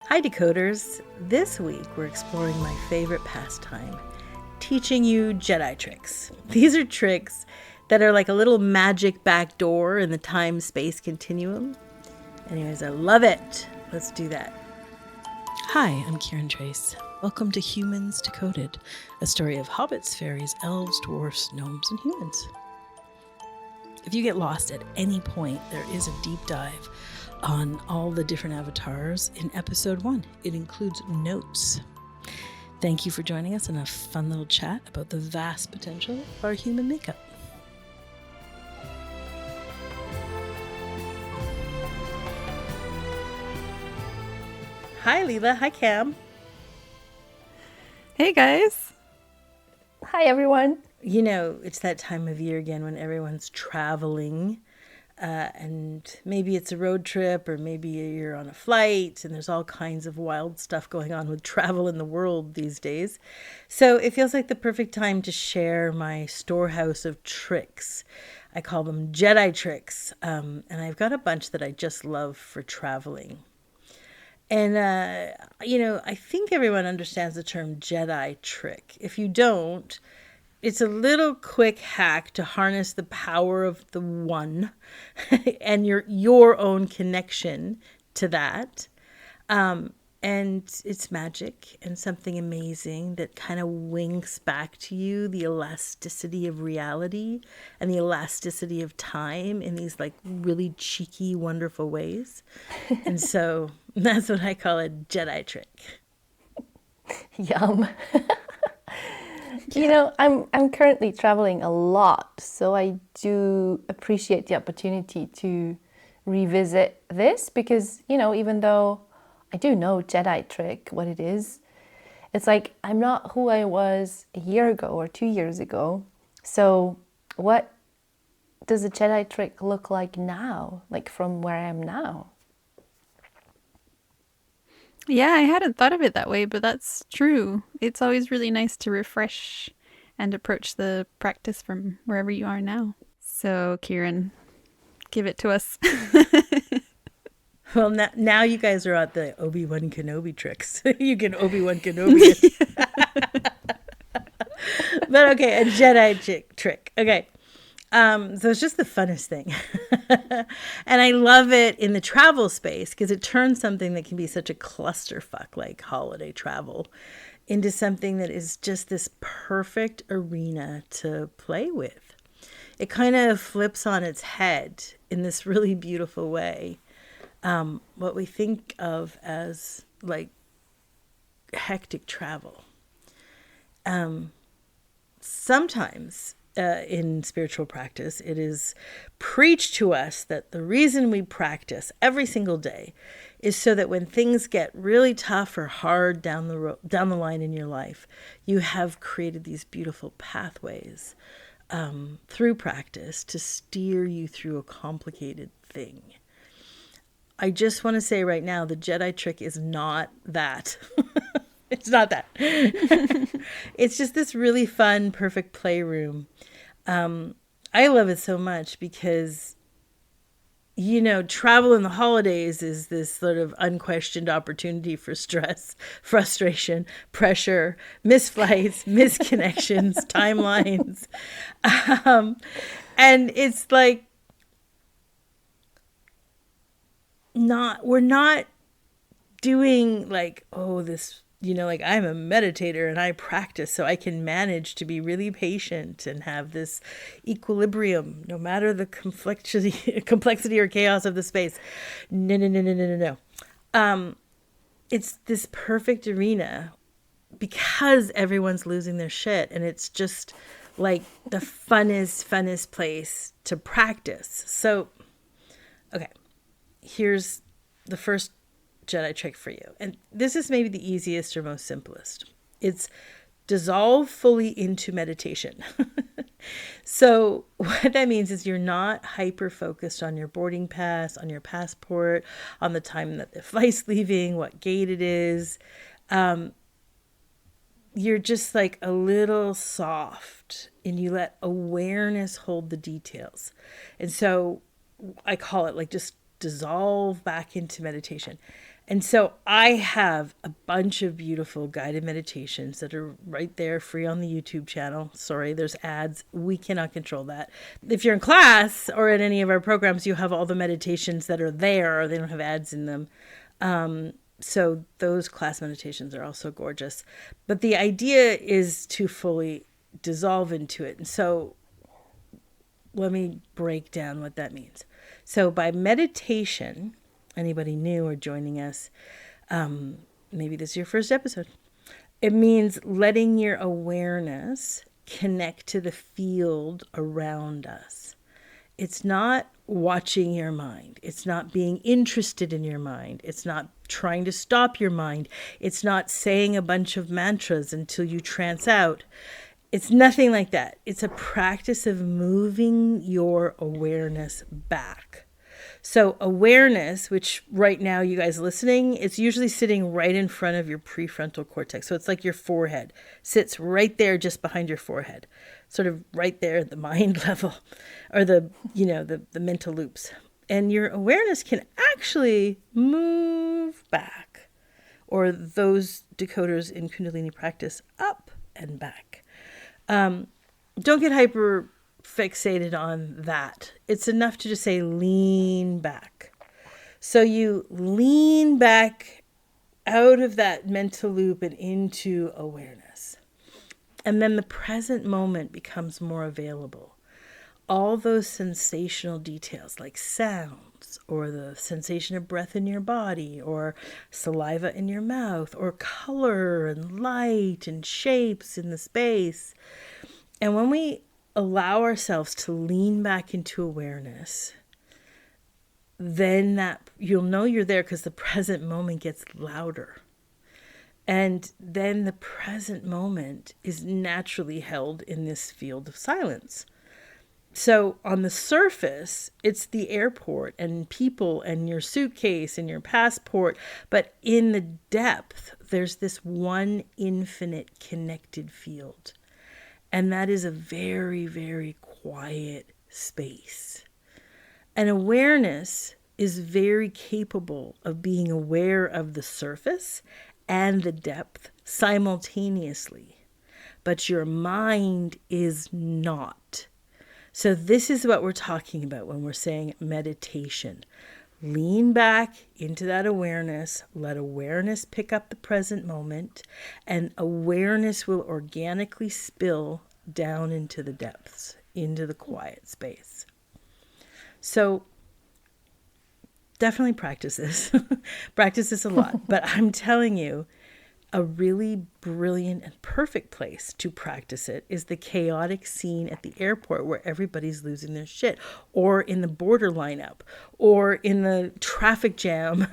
Hi Decoders! This week we're exploring my favorite pastime, teaching you Jedi tricks. These are tricks that are like a little magic back door in the time-space continuum. Anyways, I love it. Let's do that. Hi, I'm Kiran Trace. Welcome to Humans Decoded, a story of hobbits, fairies, elves, dwarfs, gnomes, and humans. If you get lost at any point, there is a deep dive on all the different avatars in episode 1. It includes notes. Thank you for joining us in a fun little chat about the vast potential of our human makeup. Hi Leela, hi Cam. Hey guys. Hi everyone. You know, it's that time of year again when everyone's traveling. And maybe it's a road trip, or maybe you're on a flight, and there's all kinds of wild stuff going on with travel in the world these days. So it feels like the perfect time to share my storehouse of tricks. I call them Jedi tricks, and I've got a bunch that I just love for traveling. And, I think everyone understands the term Jedi trick. If you don't, it's a little quick hack to harness the power of the one and your own connection to that. And it's magic and something amazing that kind of winks back to you the elasticity of reality and the elasticity of time in these like really cheeky, wonderful ways. And so that's what I call a Jedi trick. Yum. You know, I'm currently traveling a lot, so I do appreciate the opportunity to revisit this because, even though I do know Jedi trick, what it is, it's like I'm not who I was a year ago or 2 years ago. So what does a Jedi trick look like now, like from where I am now? Yeah, I hadn't thought of it that way, but that's true. It's always really nice to refresh and approach the practice from wherever you are now. So, Kiran, give it to us. Well, now you guys are at the Obi-Wan Kenobi tricks. You can Obi-Wan Kenobi it. But okay, a Jedi trick. Okay. So it's just the funnest thing. And I love it in the travel space because it turns something that can be such a clusterfuck like holiday travel into something that is just this perfect arena to play with. It kind of flips on its head in this really beautiful way. What we think of as like hectic travel. Sometimes in spiritual practice, it is preached to us that the reason we practice every single day is so that when things get really tough or hard down the line in your life, you have created these beautiful pathways through practice to steer you through a complicated thing. I just want to say right now, the Jedi trick is not that. It's not that. It's just this really fun, perfect playroom. I love it so much because, travel in the holidays is this sort of unquestioned opportunity for stress, frustration, pressure, missed flights, misconnections, timelines. And it's like, we're not doing like, this, like I'm a meditator and I practice so I can manage to be really patient and have this equilibrium no matter the complexity or chaos of the space. No. It's this perfect arena because everyone's losing their shit, and it's just like the funnest place to practice. So, okay. Here's the first Jedi trick for you. And this is maybe the easiest or most simplest. It's dissolve fully into meditation. So what that means is you're not hyper focused on your boarding pass, on your passport, on the time that the flight's leaving, what gate it is. You're just like a little soft and you let awareness hold the details. And so I call it like just dissolve back into meditation. And so I have a bunch of beautiful guided meditations that are right there free on the YouTube channel. Sorry, there's ads. We cannot control that. If you're in class or in any of our programs, you have all the meditations that are there, or they don't have ads in them. So those class meditations are also gorgeous. But the idea is to fully dissolve into it. And so let me break down what that means. So by meditation, anybody new or joining us, maybe this is your first episode, it means letting your awareness connect to the field around us. It's not watching your mind. It's not being interested in your mind. It's not trying to stop your mind. It's not saying a bunch of mantras until you trance out. It's nothing like that. It's a practice of moving your awareness back. So awareness, which right now you guys listening, it's usually sitting right in front of your prefrontal cortex. So it's like your forehead sits right there just behind your forehead, sort of right there at the mind level, or the mental loops. And your awareness can actually move back, or those decoders in Kundalini practice, up and back. Don't get hyper fixated on that. It's enough to just say lean back. So you lean back out of that mental loop and into awareness. And then the present moment becomes more available. All those sensational details like sounds, or the sensation of breath in your body, or saliva in your mouth, or color and light and shapes in the space. And when we allow ourselves to lean back into awareness, then that you'll know you're there, because the present moment gets louder. And then the present moment is naturally held in this field of silence. So on the surface, it's the airport and people and your suitcase and your passport. But in the depth, there's this one infinite connected field. And that is a very, very quiet space. And awareness is very capable of being aware of the surface and the depth simultaneously. But your mind is not. So this is what we're talking about when we're saying meditation. Lean back into that awareness. Let awareness pick up the present moment, and awareness will organically spill down into the depths, into the quiet space. So definitely practice this. Practice this a lot. But I'm telling you, a really brilliant and perfect place to practice it is the chaotic scene at the airport where everybody's losing their shit, or in the border lineup, or in the traffic jam,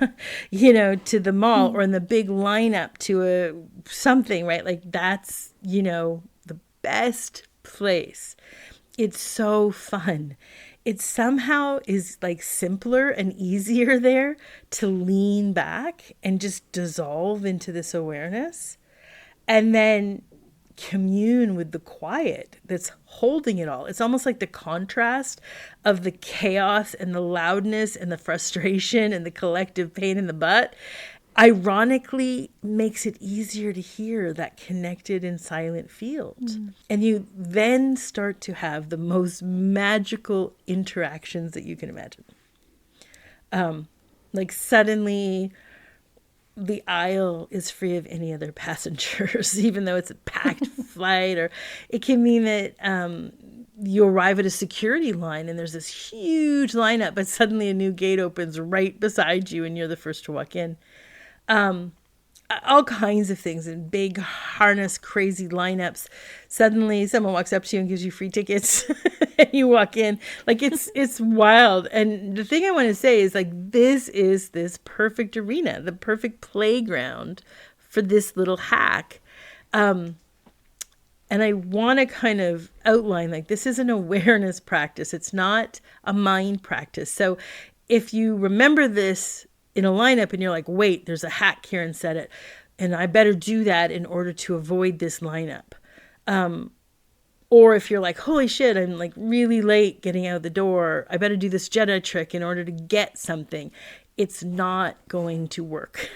to the mall, or in the big lineup to something, right? Like that's, the best place. It's so fun. It somehow is like simpler and easier there to lean back and just dissolve into this awareness, and then commune with the quiet that's holding it all. It's almost like the contrast of the chaos and the loudness and the frustration and the collective pain in the butt ironically makes it easier to hear that connected and silent field. And you then start to have the most magical interactions that you can imagine. Like suddenly the aisle is free of any other passengers, even though it's a packed flight. Or it can mean that you arrive at a security line and there's this huge lineup, but suddenly a new gate opens right beside you and you're the first to walk in. All kinds of things in big harness crazy lineups. Suddenly someone walks up to you and gives you free tickets and you walk in. Like it's wild. And the thing I want to say is like, this is this perfect arena, the perfect playground for this little hack. And I want to kind of outline, like, this is an awareness practice. It's not a mind practice. So if you remember this in a lineup and you're like, wait, there's a hack, Kiran said it, and I better do that in order to avoid this lineup. Or if you're like, holy shit, I'm like really late getting out the door, I better do this Jedi trick in order to get something. it's not going to work.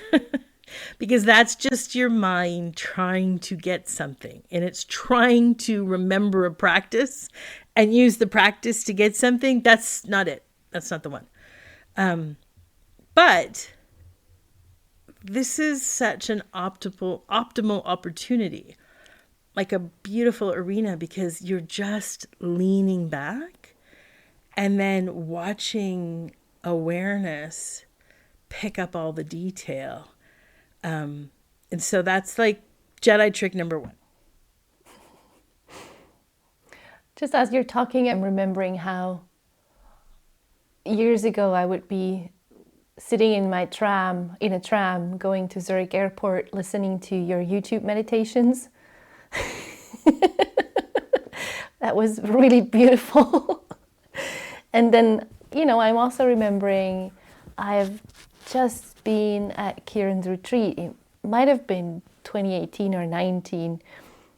Because that's just your mind trying to get something. And it's trying to remember a practice and use the practice to get something. That's not it. That's not the one. But this is such an optimal opportunity, like a beautiful arena, because you're just leaning back and then watching awareness pick up all the detail. And so that's like Jedi trick number 1. Just as you're talking, I'm remembering how years ago I would be sitting in a tram, going to Zurich airport, listening to your YouTube meditations. That was really beautiful. And then, I'm also remembering I've just been at Kiran's retreat. It might have been 2018 or 19.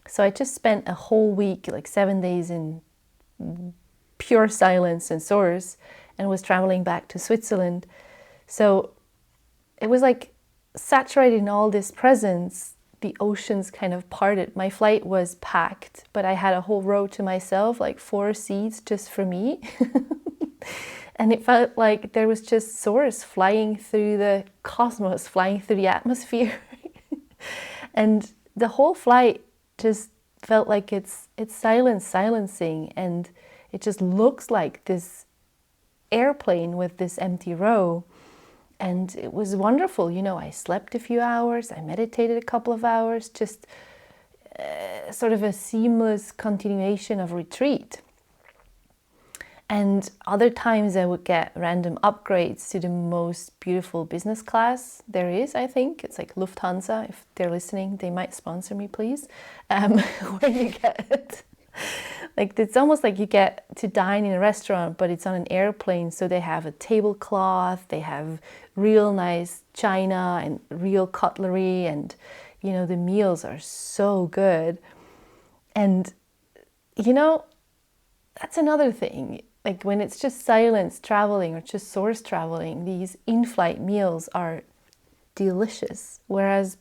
So I just spent a whole week, like 7 days in pure silence and source, and was traveling back to Switzerland. So it was like saturated in all this presence. The oceans kind of parted. My flight was packed, but I had a whole row to myself, like 4 seats just for me. And it felt like there was just source flying through the cosmos, flying through the atmosphere. And the whole flight just felt like it's silencing, and it just looks like this airplane with this empty row. And it was wonderful. I slept a few hours, I meditated a couple of hours, just sort of a seamless continuation of retreat. And other times I would get random upgrades to the most beautiful business class there is, I think. It's like Lufthansa. If they're listening, they might sponsor me, please. Where you get like, it's almost like you get to dine in a restaurant, but it's on an airplane. So they have a tablecloth, they have real nice china and real cutlery, and the meals are so good. And that's another thing. Like, when it's just silence traveling or just source traveling, these in-flight meals are delicious. Whereas,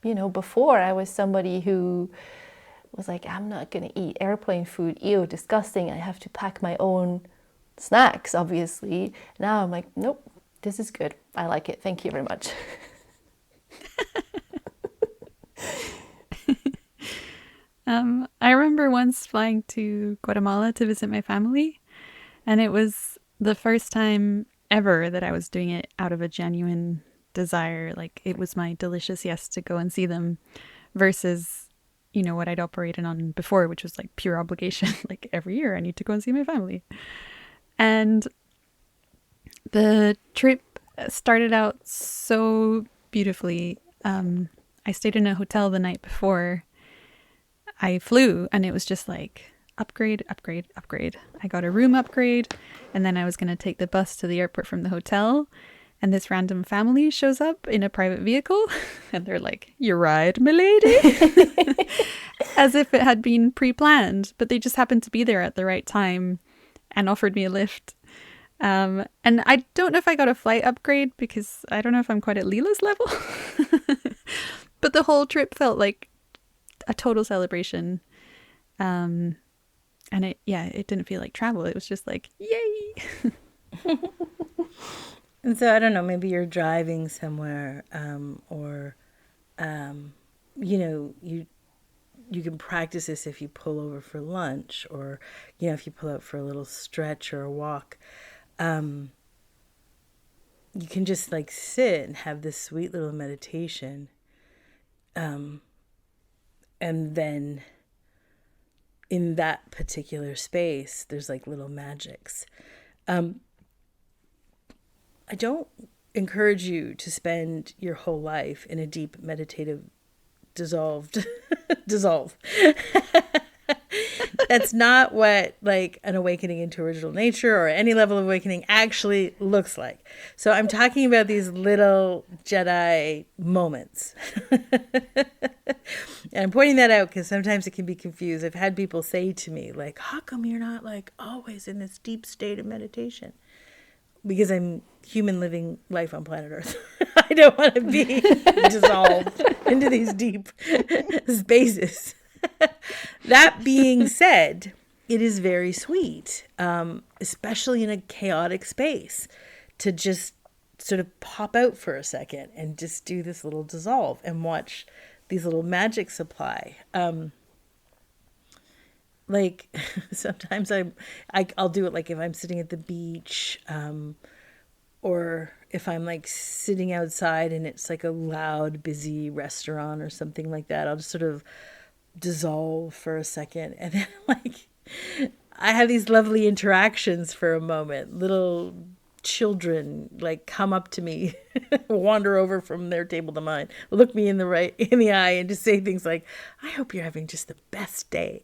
before I was somebody who was like, I'm not going to eat airplane food. Ew, disgusting. I have to pack my own snacks, obviously. Now I'm like, nope, this is good. I like it. Thank you very much. I remember once flying to Guatemala to visit my family, and it was the first time ever that I was doing it out of a genuine desire. Like, it was my delicious yes to go and see them, versus what I'd operated on before, which was like pure obligation. Like, every year I need to go and see my family. And the trip started out so beautifully. I stayed in a hotel the night before I flew, and it was just like upgrade, upgrade, upgrade. I got a room upgrade, and then I was going to take the bus to the airport from the hotel. And this random family shows up in a private vehicle, and they're like, "Your ride, milady," as if it had been pre-planned. But they just happened to be there at the right time and offered me a lift. And I don't know if I got a flight upgrade, because I don't know if I'm quite at Leela's level. But the whole trip felt like a total celebration. And it didn't feel like travel. It was just like, yay. And so I don't know, maybe you're driving somewhere, or you can practice this if you pull over for lunch, or if you pull out for a little stretch or a walk. You can just like sit and have this sweet little meditation, and then in that particular space there's like little magics. I don't encourage you to spend your whole life in a deep meditative dissolve. That's not what like an awakening into original nature or any level of awakening actually looks like. So I'm talking about these little Jedi moments. And I'm pointing that out because sometimes it can be confused. I've had people say to me, like, how come you're not like always in this deep state of meditation? because I'm human living life on planet Earth. I don't want to be dissolved into these deep spaces. That being said, it is very sweet, especially in a chaotic space, to just sort of pop out for a second and just do this little dissolve and watch these little magics apply. Like sometimes I'll do it like if I'm sitting at the beach, or if I'm like sitting outside and it's like a loud, busy restaurant or something like that. I'll just sort of dissolve for a second, and then like I have these lovely interactions for a moment. Little children like come up to me, wander over from their table to mine, look me in the eye, and just say things like, "I hope you're having just the best day."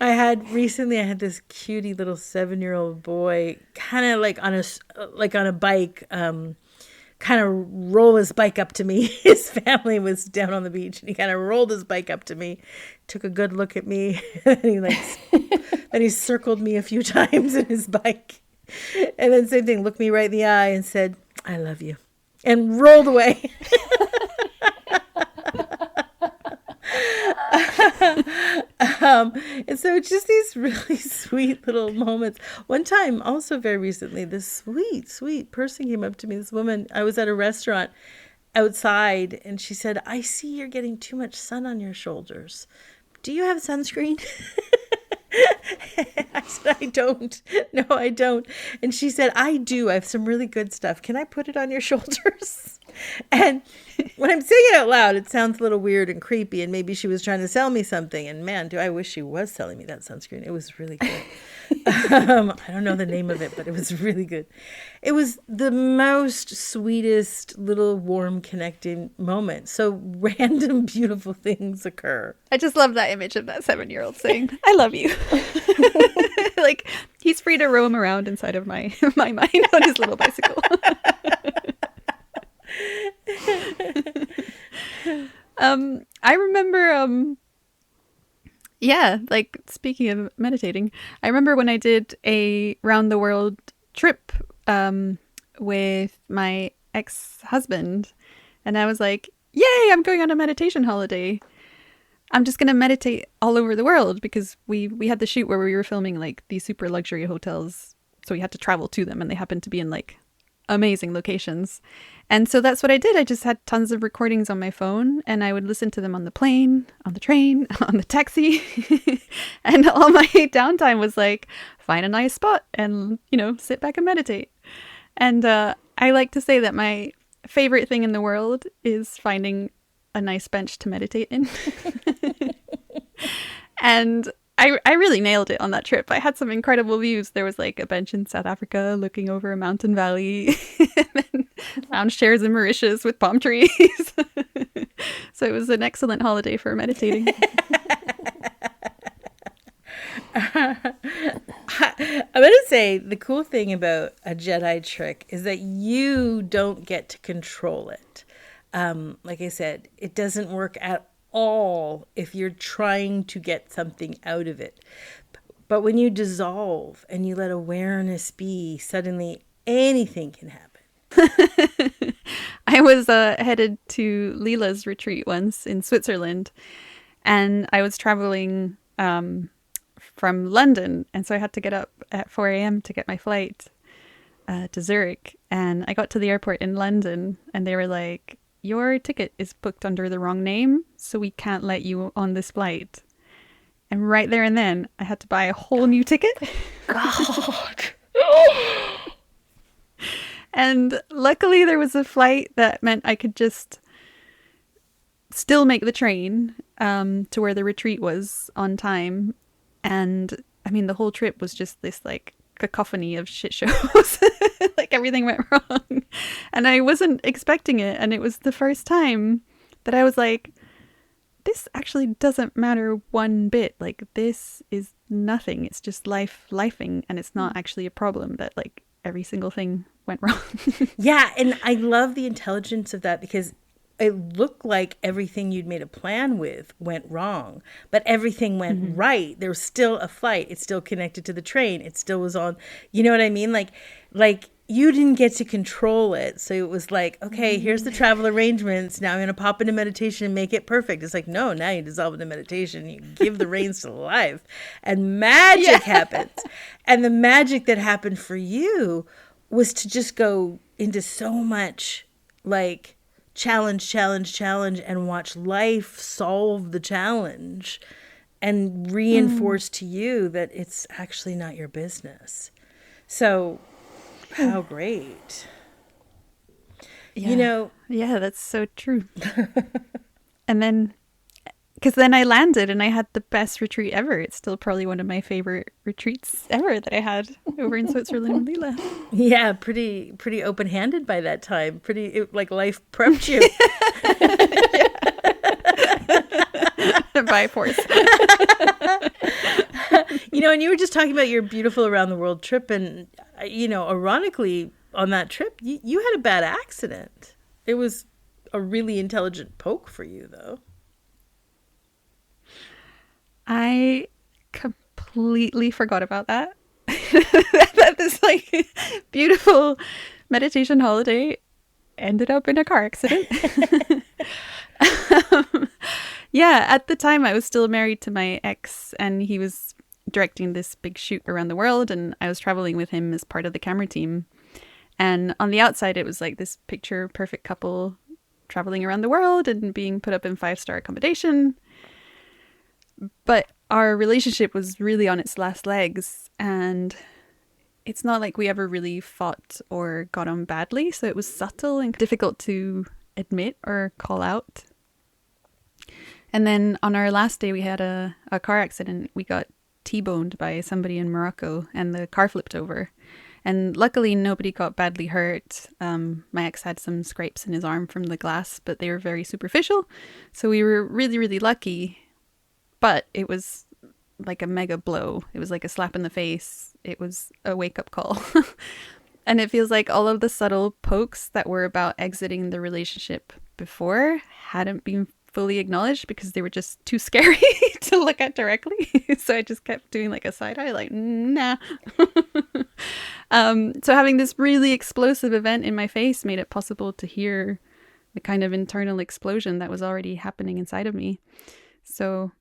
I had this cutie little 7-year-old boy kind of like on a bike, kind of roll his bike up to me. His family was down on the beach, and he kind of rolled his bike up to me, took a good look at me, and he circled me a few times in his bike, and then same thing, looked me right in the eye and said, "I love you," and rolled away. And so it's just these really sweet little moments. One time, also very recently, this sweet person came up to me, this woman. I was at a restaurant outside, and she said, "I see you're getting too much sun on your shoulders. Do you have sunscreen?" I said, "I don't. No, I don't." And she said, "I do. I have some really good stuff. Can I put it on your shoulders?" And when I'm saying it out loud, it sounds a little weird and creepy, and maybe she was trying to sell me something. And man, do I wish she was selling me that sunscreen. It was really good. I don't know the name of it, but it was really good. It was the most sweetest little warm connecting moment. So random beautiful things occur. I just love that image of that 7-year-old saying, "I love you." Like he's free to roam around inside of my mind on his little bicycle. I remember, like speaking of meditating, I remember when I did a round the world trip, with my ex-husband, and I was like, "Yay, I'm going on a meditation holiday. I'm just going to meditate all over the world," because we had the shoot where we were filming like these super luxury hotels. So we had to travel to them, and they happened to be in like amazing locations. And so that's what I did. I just had tons of recordings on my phone, and I would listen to them on the plane, on the train, on the taxi. And all my downtime was like, find a nice spot and, sit back and meditate. And I like to say that my favorite thing in the world is finding a nice bench to meditate in. And I really nailed it on that trip. I had some incredible views. There was like a bench in South Africa looking over a mountain valley, and then lounge chairs in Mauritius with palm trees. So it was an excellent holiday for meditating. I'm going to say the cool thing about a Jedi trick is that you don't get to control it. Like I said, it doesn't work at all if you're trying to get something out of it. But when you dissolve and you let awareness be, suddenly anything can happen. I was headed to Leela's retreat once in Switzerland, and I was traveling from London, and so I had to get up at 4 a.m. to get my flight to Zurich. And I got to the airport in London, and they were like, "Your ticket is booked under the wrong name, so we can't let you on this flight." And right there and then, I had to buy a whole new ticket. God. And luckily, there was a flight that meant I could just still make the train to where the retreat was on time. And I mean, the whole trip was just this like cacophony of shit shows. Like everything went wrong, and I wasn't expecting it. And it was the first time that I was like, this actually doesn't matter one bit. Like, this is nothing. It's just lifing, and it's not actually a problem that like every single thing went wrong. Yeah, and I love the intelligence of that, because it looked like everything you'd made a plan with went wrong, but everything went right. There was still a flight. It's still connected to the train. It still was on. You know what I mean? Like you didn't get to control it. So it was like, okay, here's the travel arrangements. Now I'm going to pop into meditation and make it perfect. It's like, no, now you dissolve into meditation. You give the reins to life and magic happens. And the magic that happened for you was to just go into so much like challenge, and watch life solve the challenge and reinforce to you that it's actually not your business. So how great. Yeah. Yeah, that's so true. And then, because then I landed and I had the best retreat ever. It's still probably one of my favorite retreats ever that I had over in Switzerland with Leela. Yeah, pretty open-handed by that time. Like life prepped you. By force. And you were just talking about your beautiful around the world trip, and ironically on that trip you had a bad accident. It was a really intelligent poke for you though. I completely forgot about that. That this like beautiful meditation holiday ended up in a car accident. Yeah, at the time I was still married to my ex, and he was directing this big shoot around the world, and I was traveling with him as part of the camera team. And on the outside, it was like this picture perfect couple traveling around the world and being put up in 5-star accommodation. But our relationship was really on its last legs, and it's not like we ever really fought or got on badly. So it was subtle and difficult to admit or call out. And then on our last day, we had a car accident. We got T-boned by somebody in Morocco, and the car flipped over. And luckily, nobody got badly hurt. My ex had some scrapes in his arm from the glass, but they were very superficial. So we were really, really lucky. But it was like a mega blow. It was like a slap in the face. It was a wake-up call. And it feels like all of the subtle pokes that were about exiting the relationship before hadn't been fully acknowledged because they were just too scary to look at directly. So I just kept doing like a side eye, like, nah. So having this really explosive event in my face made it possible to hear the kind of internal explosion that was already happening inside of me. So,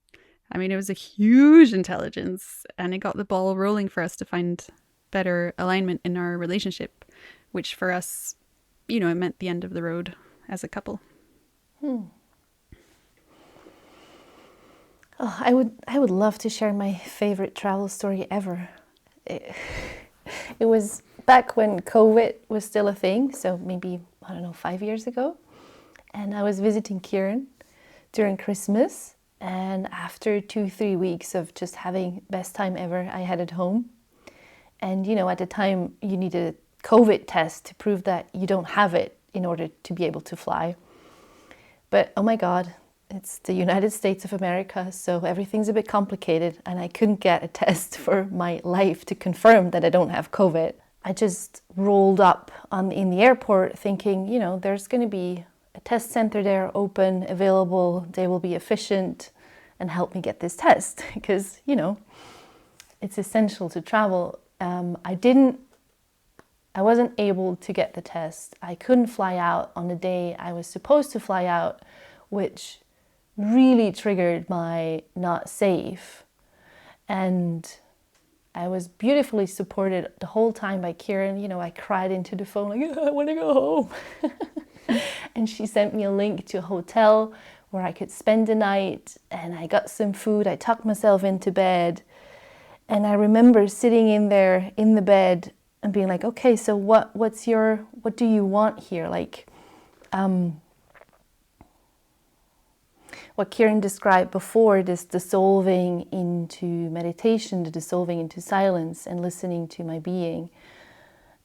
I mean, it was a huge intelligence, and it got the ball rolling for us to find better alignment in our relationship, which for us, it meant the end of the road as a couple. Oh, I would love to share my favorite travel story ever. It was back when COVID was still a thing, so maybe, 5 years ago. And I was visiting Kiran during Christmas. And after 2-3 weeks of just having best time ever, I headed home. And, at the time, you need a COVID test to prove that you don't have it in order to be able to fly. But, oh my God, it's the United States of America, so everything's a bit complicated, and I couldn't get a test for my life to confirm that I don't have COVID. I just rolled up in the airport thinking, there's going to be a test center there open, available, they will be efficient and help me get this test because, it's essential to travel. I wasn't able to get the test. I couldn't fly out on the day I was supposed to fly out, which really triggered my not safe. And I was beautifully supported the whole time by Kiran. I cried into the phone like, I want to go home. And she sent me a link to a hotel where I could spend the night, and I got some food. I tucked myself into bed, and I remember sitting in there in the bed and being like, okay, so what do you want here? Like, what Kiran described before, this dissolving into meditation, the dissolving into silence and listening to my being.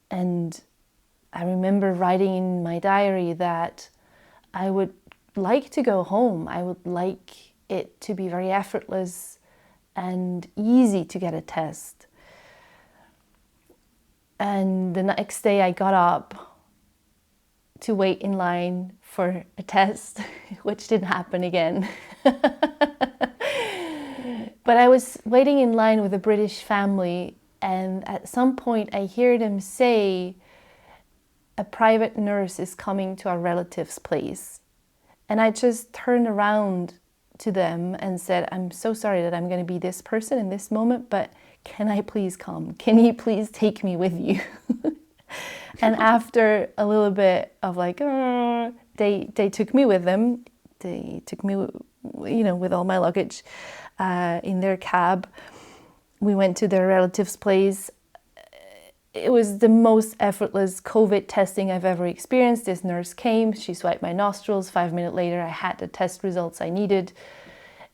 And I remember writing in my diary that I would like to go home. I would like it to be very effortless and easy to get a test. And the next day I got up to wait in line for a test, which didn't happen again. But I was waiting in line with a British family, and at some point I hear them say, a private nurse is coming to our relative's place. And I just turned around to them and said, I'm so sorry that I'm going to be this person in this moment, but can I please come? Can you please take me with you? And after a little bit of like, they took me with them. They took me, with all my luggage in their cab. We went to their relative's place. It was the most effortless COVID testing I've ever experienced. This nurse came, she swiped my nostrils. 5 minutes later, I had the test results I needed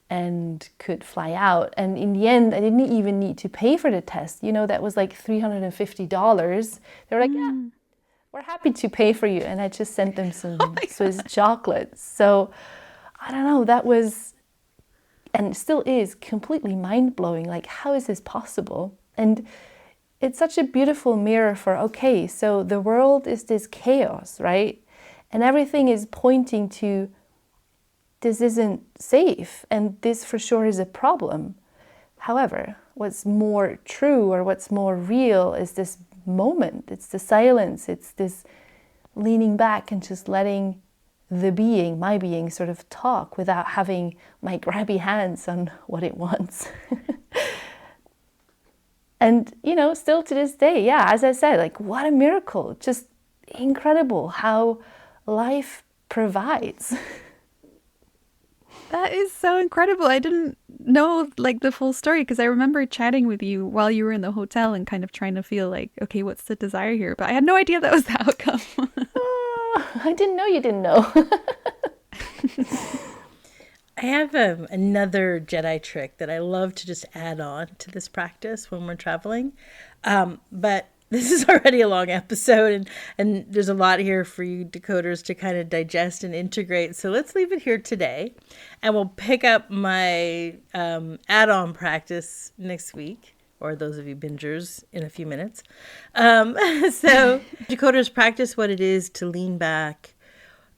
and could fly out. And in the end, I didn't even need to pay for the test. That was like $350. They were like, yeah, we're happy to pay for you. And I just sent them some Swiss chocolates. So I don't know, that was, and still is, completely mind-blowing. Like, how is this possible? And it's such a beautiful mirror for, okay, so the world is this chaos, right? And everything is pointing to this isn't safe, and this for sure is a problem. However, what's more true or what's more real is this moment. It's the silence. It's this leaning back and just letting the being, my being, sort of talk without having my grabby hands on what it wants. And, still to this day, yeah, as I said, like, what a miracle. Just incredible how life provides. That is so incredible. I didn't know the full story, because I remember chatting with you while you were in the hotel and kind of trying to feel like, okay, what's the desire here? But I had no idea that was the outcome. I didn't know you didn't know. I have another Jedi trick that I love to just add on to this practice when we're traveling. But this is already a long episode, and there's a lot here for you decoders to kind of digest and integrate. So let's leave it here today, and we'll pick up my add-on practice next week, or those of you bingers, in a few minutes. So decoders, practice what it is to lean back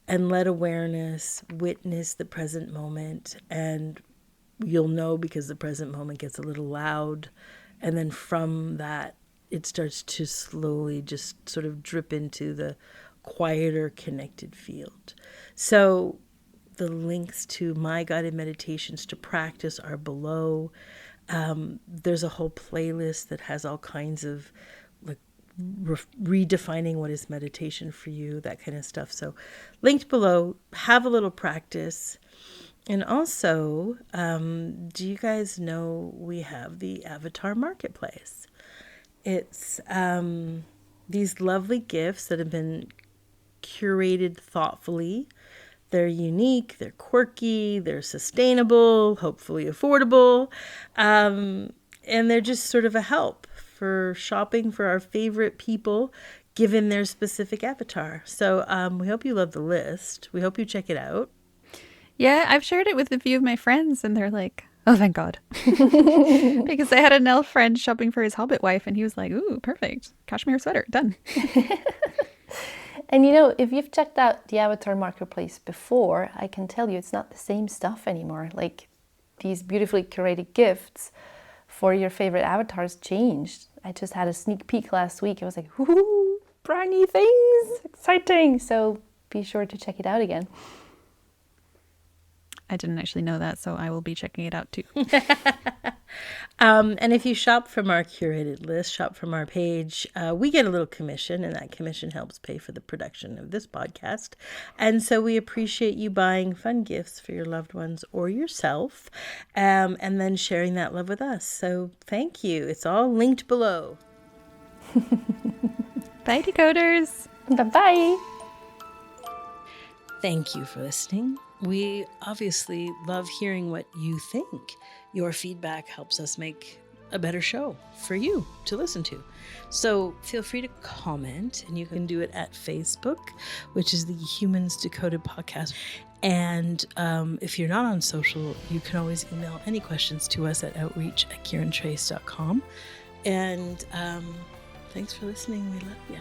and let awareness witness the present moment. And you'll know, because the present moment gets a little loud. And then from that, it starts to slowly just sort of drip into the quieter, connected field. So the links to my guided meditations to practice are below. There's a whole playlist that has all kinds of redefining what is meditation for you, that kind of stuff. So linked below, have a little practice. And also, do you guys know we have the Avatar Marketplace? It's these lovely gifts that have been curated thoughtfully. They're unique, they're quirky, they're sustainable, hopefully affordable, and they're just sort of a help for shopping for our favorite people, given their specific avatar. So we hope you love the list. We hope you check it out. Yeah, I've shared it with a few of my friends, and they're like, oh, thank God. Because I had an elf friend shopping for his hobbit wife, and he was like, ooh, perfect. Cashmere sweater, done. And if you've checked out the Avatar Marketplace before, I can tell you it's not the same stuff anymore. Like, these beautifully curated gifts for your favorite avatars changed. I just had a sneak peek last week. I was like, woohoo, brand new things, exciting. So be sure to check it out again. I didn't actually know that, so I will be checking it out too. And if you shop from our curated list, shop from our page, we get a little commission, and that commission helps pay for the production of this podcast. And so we appreciate you buying fun gifts for your loved ones or yourself, and then sharing that love with us. So thank you. It's all linked below. Bye, decoders. Bye-bye. Thank you for listening. We obviously love hearing what you think. Your feedback helps us make a better show for you to listen to. So feel free to comment, and you can do it at Facebook, which is the Humans Decoded podcast. And if you're not on social, you can always email any questions to us at outreach@kirantrace.com. And thanks for listening. We love you.